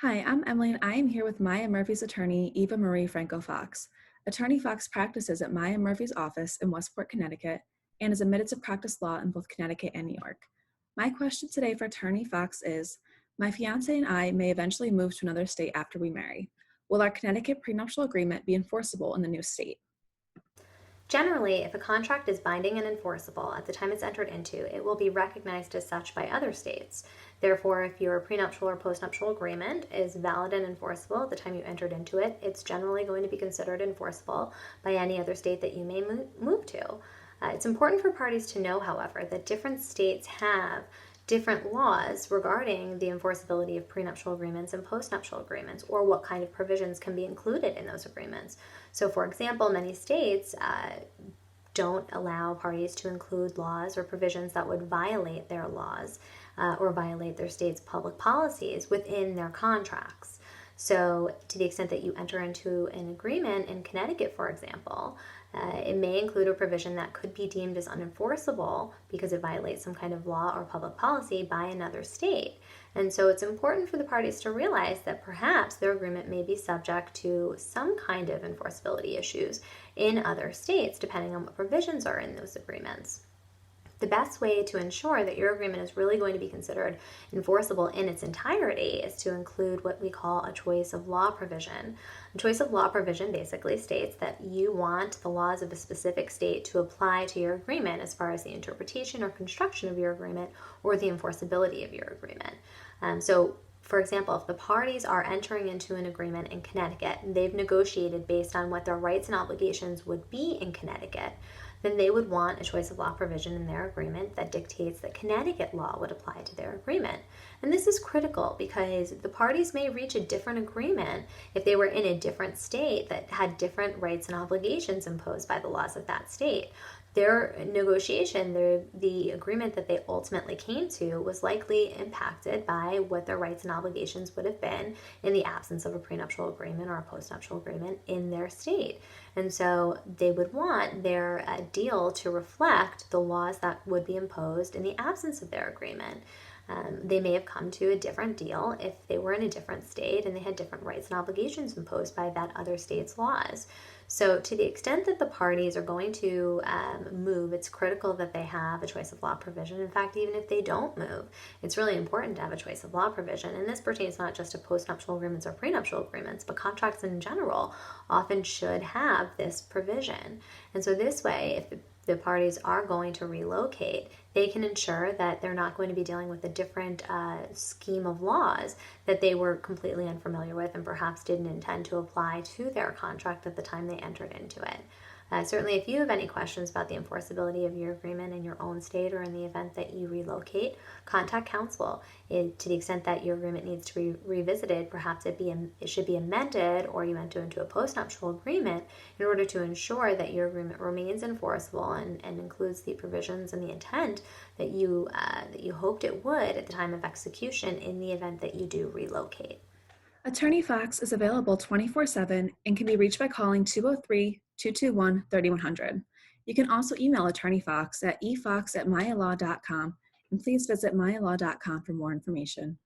Hi, I'm Emily, and I am here with Maya Murphy's attorney, Eva Marie Franco Fox. Attorney Fox practices at Maya Murphy's office in Westport, Connecticut, and is admitted to practice law in both Connecticut and New York. My question today for Attorney Fox is, my fiance and I may eventually move to another state after we marry. Will our Connecticut prenuptial agreement be enforceable in the new state? Generally, if a contract is binding and enforceable at the time it's entered into, it will be recognized as such by other states. Therefore, if your prenuptial or postnuptial agreement is valid and enforceable at the time you entered into it, it's generally going to be considered enforceable by any other state that you may move to. It's important for parties to know, however, that different states have different laws regarding the enforceability of prenuptial agreements and postnuptial agreements, or what kind of provisions can be included in those agreements. So, for example, many states don't allow parties to include laws or provisions that would violate their laws or violate their state's public policies within their contracts. So, to the extent that you enter into an agreement in Connecticut, for example, it may include a provision that could be deemed as unenforceable because it violates some kind of law or public policy by another state. And so it's important for the parties to realize that perhaps their agreement may be subject to some kind of enforceability issues in other states, depending on what provisions are in those agreements. The best way to ensure that your agreement is really going to be considered enforceable in its entirety is to include what we call a choice of law provision. A choice of law provision basically states that you want the laws of a specific state to apply to your agreement as far as the interpretation or construction of your agreement or the enforceability of your agreement. For example, if the parties are entering into an agreement in Connecticut and they've negotiated based on what their rights and obligations would be in Connecticut, then they would want a choice of law provision in their agreement that dictates that Connecticut law would apply to their agreement. And this is critical because the parties may reach a different agreement if they were in a different state that had different rights and obligations imposed by the laws of that state. Their negotiation, the agreement that they ultimately came to, was likely impacted by what their rights and obligations would have been in the absence of a prenuptial agreement or a postnuptial agreement in their state. And so they would want their deal to reflect the laws that would be imposed in the absence of their agreement. They may have come to a different deal if they were in a different state and they had different rights and obligations imposed by that other state's laws. So, to the extent that the parties are going to move, it's critical that they have a choice of law provision. In fact, even if they don't move, it's really important to have a choice of law provision. And this pertains not just to postnuptial agreements or prenuptial agreements, but contracts in general often should have this provision. And so, this way, if the parties are going to relocate, they can ensure that they're not going to be dealing with a different scheme of laws that they were completely unfamiliar with and perhaps didn't intend to apply to their contract at the time they entered into it. Certainly, if you have any questions about the enforceability of your agreement in your own state or in the event that you relocate, contact counsel. To the extent that your agreement needs to be revisited, perhaps it should be amended or you enter into a postnuptial agreement in order to ensure that your agreement remains enforceable and includes the provisions and the intent that you hoped it would at the time of execution in the event that you do relocate. Attorney Fox is available 24/7 and can be reached by calling 203-221-3100. You can also email Attorney Fox at efox@mayalaw.com, and please visit mayalaw.com for more information.